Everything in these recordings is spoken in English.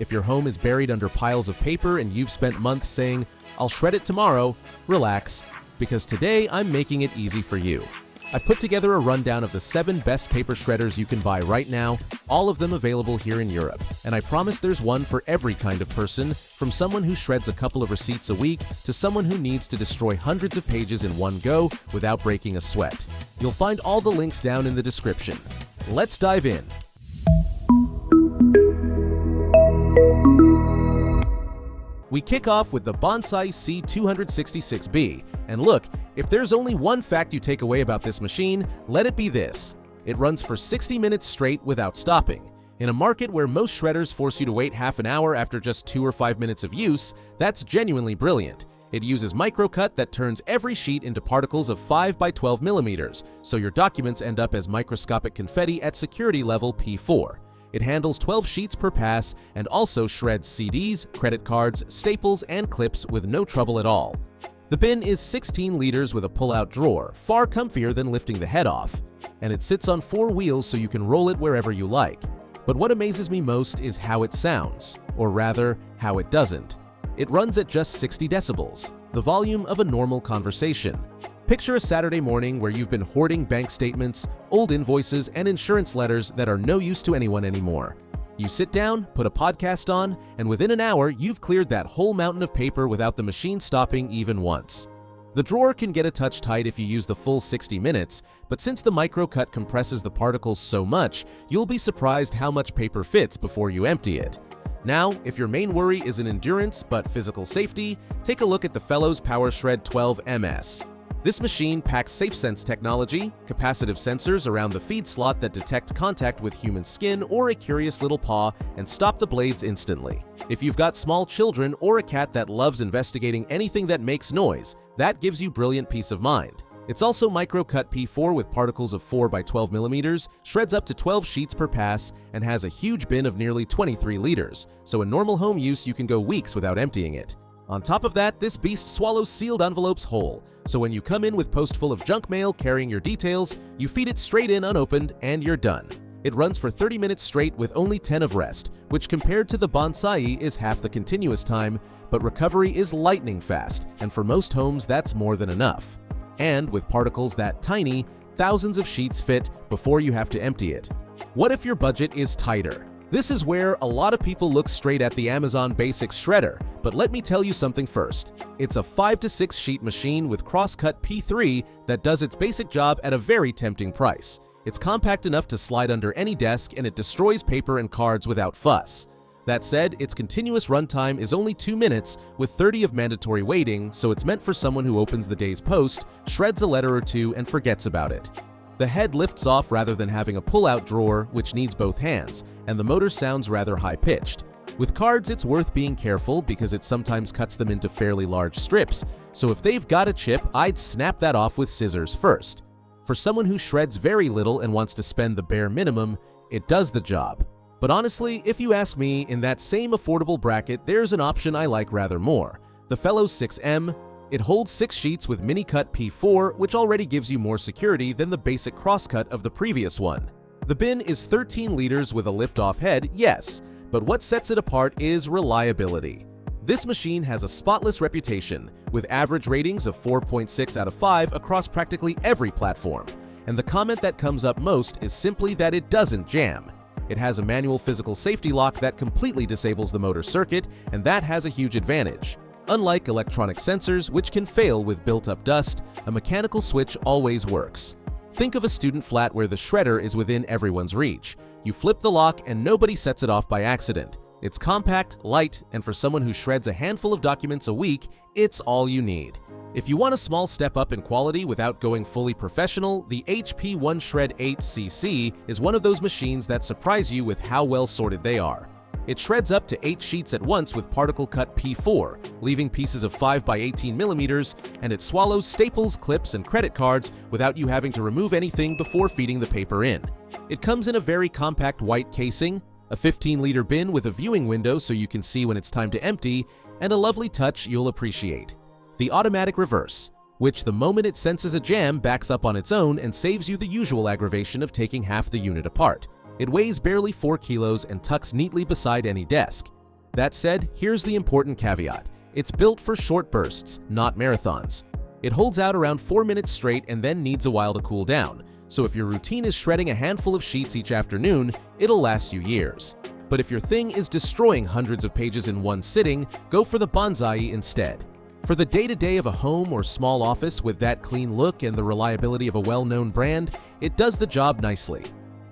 If your home is buried under piles of paper and you've spent months saying, "I'll shred it tomorrow," relax, because today I'm making it easy for you. I've put together a rundown of the 7 best paper shredders you can buy right now, all of them available here in Europe. And I promise there's one for every kind of person, from someone who shreds a couple of receipts a week to someone who needs to destroy hundreds of pages in one go without breaking a sweat. You'll find all the links down in the description. Let's dive in. We kick off with the Bonsai C266B, and look, if there's only one fact you take away about this machine, let it be this. It runs for 60 minutes straight without stopping. In a market where most shredders force you to wait half an hour after just 2 or 5 minutes of use, that's genuinely brilliant. It uses microcut that turns every sheet into particles of 5 by 12 millimeters, so your documents end up as microscopic confetti at security level P4. It handles 12 sheets per pass and also shreds CDs, credit cards, staples, and clips with no trouble at all. The bin is 16 liters with a pull-out drawer, far comfier than lifting the head off. And it sits on 4 wheels so you can roll it wherever you like. But what amazes me most is how it sounds, or rather, how it doesn't. It runs at just 60 decibels, the volume of a normal conversation. Picture a Saturday morning where you've been hoarding bank statements, old invoices, and insurance letters that are no use to anyone anymore. You sit down, put a podcast on, and within an hour, you've cleared that whole mountain of paper without the machine stopping even once. The drawer can get a touch tight if you use the full 60 minutes, but since the microcut compresses the particles so much, you'll be surprised how much paper fits before you empty it. Now, if your main worry isn't endurance but physical safety, take a look at the Fellows PowerShred 12 MS. This machine packs SafeSense technology, capacitive sensors around the feed slot that detect contact with human skin or a curious little paw and stop the blades instantly. If you've got small children or a cat that loves investigating anything that makes noise, that gives you brilliant peace of mind. It's also microcut P4 with particles of 4 by 12 millimeters, shreds up to 12 sheets per pass, and has a huge bin of nearly 23 liters, so in normal home use you can go weeks without emptying it. On top of that, this beast swallows sealed envelopes whole, so when you come in with post full of junk mail carrying your details, you feed it straight in unopened and you're done. It runs for 30 minutes straight with only 10 of rest, which compared to the Bonsai is half the continuous time, but recovery is lightning fast, and for most homes that's more than enough. And with particles that tiny, thousands of sheets fit before you have to empty it. What if your budget is tighter? This is where a lot of people look straight at the Amazon Basics shredder, but let me tell you something first. It's a 5 to 6 sheet machine with crosscut P3 that does its basic job at a very tempting price. It's compact enough to slide under any desk and it destroys paper and cards without fuss. That said, its continuous runtime is only 2 minutes with 30 of mandatory waiting, so it's meant for someone who opens the day's post, shreds a letter or two, and forgets about it. The head lifts off rather than having a pull-out drawer, which needs both hands, and the motor sounds rather high-pitched. With cards, it's worth being careful because it sometimes cuts them into fairly large strips, so if they've got a chip, I'd snap that off with scissors first. For someone who shreds very little and wants to spend the bare minimum, it does the job. But honestly, if you ask me, in that same affordable bracket, there's an option I like rather more. The Fellows 6M. It holds 6 sheets with mini-cut P4, which already gives you more security than the basic crosscut of the previous one. The bin is 13 liters with a lift-off head, yes, but what sets it apart is reliability. This machine has a spotless reputation, with average ratings of 4.6 out of 5 across practically every platform, and the comment that comes up most is simply that it doesn't jam. It has a manual physical safety lock that completely disables the motor circuit, and that has a huge advantage. Unlike electronic sensors, which can fail with built-up dust, a mechanical switch always works. Think of a student flat where the shredder is within everyone's reach. You flip the lock and nobody sets it off by accident. It's compact, light, and for someone who shreds a handful of documents a week, it's all you need. If you want a small step up in quality without going fully professional, the HP OneShred 8cc is one of those machines that surprise you with how well sorted they are. It shreds up to 8 sheets at once with particle cut P4, leaving pieces of 5 by 18 millimeters, and it swallows staples, clips, and credit cards without you having to remove anything before feeding the paper in. It comes in a very compact white casing, a 15-liter bin with a viewing window so you can see when it's time to empty, and a lovely touch you'll appreciate: the automatic reverse, which the moment it senses a jam backs up on its own and saves you the usual aggravation of taking half the unit apart. It weighs barely 4 kilos and tucks neatly beside any desk. That said, here's the important caveat. It's built for short bursts, not marathons. It holds out around 4 minutes straight and then needs a while to cool down, so if your routine is shredding a handful of sheets each afternoon, it'll last you years. But if your thing is destroying hundreds of pages in one sitting, go for the Bonsai instead. For the day-to-day of a home or small office with that clean look and the reliability of a well-known brand, it does the job nicely.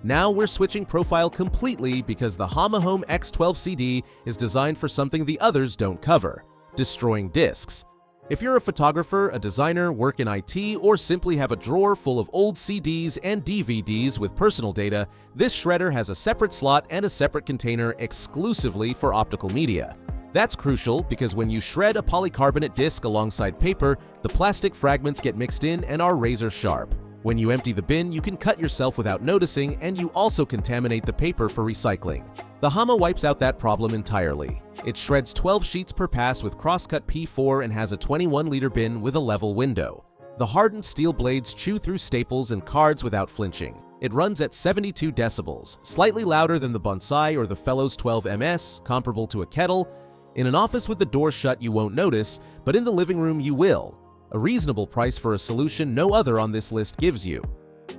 Now we're switching profile completely because the Hama Home X12 CD is designed for something the others don't cover: destroying discs. If you're a photographer, a designer, work in IT, or simply have a drawer full of old CDs and DVDs with personal data, this shredder has a separate slot and a separate container exclusively for optical media. That's crucial because when you shred a polycarbonate disc alongside paper, the plastic fragments get mixed in and are razor sharp. When you empty the bin, you can cut yourself without noticing, and you also contaminate the paper for recycling. The Hama wipes out that problem entirely. It shreds 12 sheets per pass with crosscut P4 and has a 21-liter bin with a level window. The hardened steel blades chew through staples and cards without flinching. It runs at 72 decibels, slightly louder than the Bonsai or the Fellows 12MS, comparable to a kettle. In an office with the door shut, you won't notice, but in the living room you will. A reasonable price for a solution no other on this list gives you.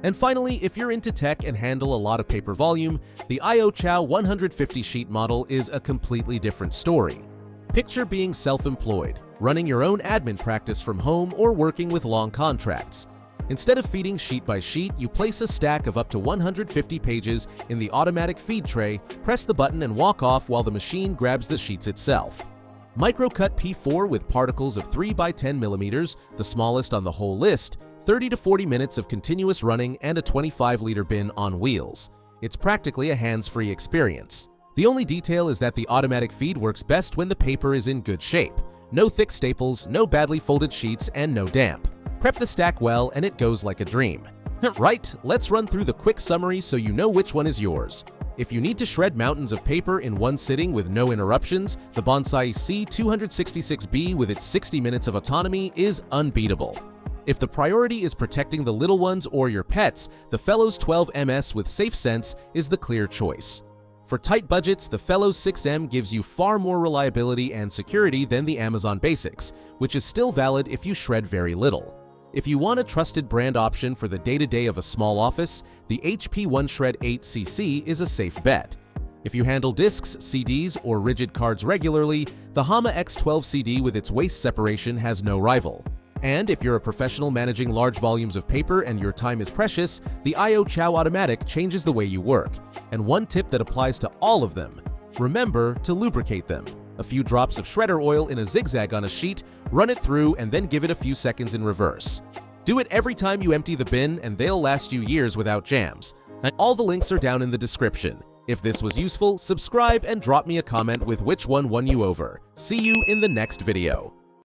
And finally, if you're into tech and handle a lot of paper volume, the IO-Chow 150 sheet model is a completely different story. Picture being self-employed, running your own admin practice from home or working with long contracts. Instead of feeding sheet by sheet, you place a stack of up to 150 pages in the automatic feed tray, press the button and walk off while the machine grabs the sheets itself. Microcut P4 with particles of 3 by 10 millimeters, the smallest on the whole list, 30 to 40 minutes of continuous running and a 25-liter bin on wheels. It's practically a hands-free experience. The only detail is that the automatic feed works best when the paper is in good shape. No thick staples, no badly folded sheets, and no damp. Prep the stack well and it goes like a dream. Right, let's run through the quick summary so you know which one is yours. If you need to shred mountains of paper in one sitting with no interruptions, the Bonsai C266B with its 60 minutes of autonomy is unbeatable. If the priority is protecting the little ones or your pets, the Fellows 12MS with SafeSense is the clear choice. For tight budgets, the Fellows 6M gives you far more reliability and security than the Amazon Basics, which is still valid if you shred very little. If you want a trusted brand option for the day-to-day of a small office, the HP OneShred 8cc is a safe bet. If you handle discs, CDs, or rigid cards regularly, the Hama X12 CD with its waste separation has no rival. And if you're a professional managing large volumes of paper and your time is precious, the IO-Chow Automatic changes the way you work. And one tip that applies to all of them: remember to lubricate them. A few drops of shredder oil in a zigzag on a sheet, run it through, and then give it a few seconds in reverse. Do it every time you empty the bin and they'll last you years without jams. And all the links are down in the description. If this was useful, subscribe and drop me a comment with which one won you over. See you in the next video.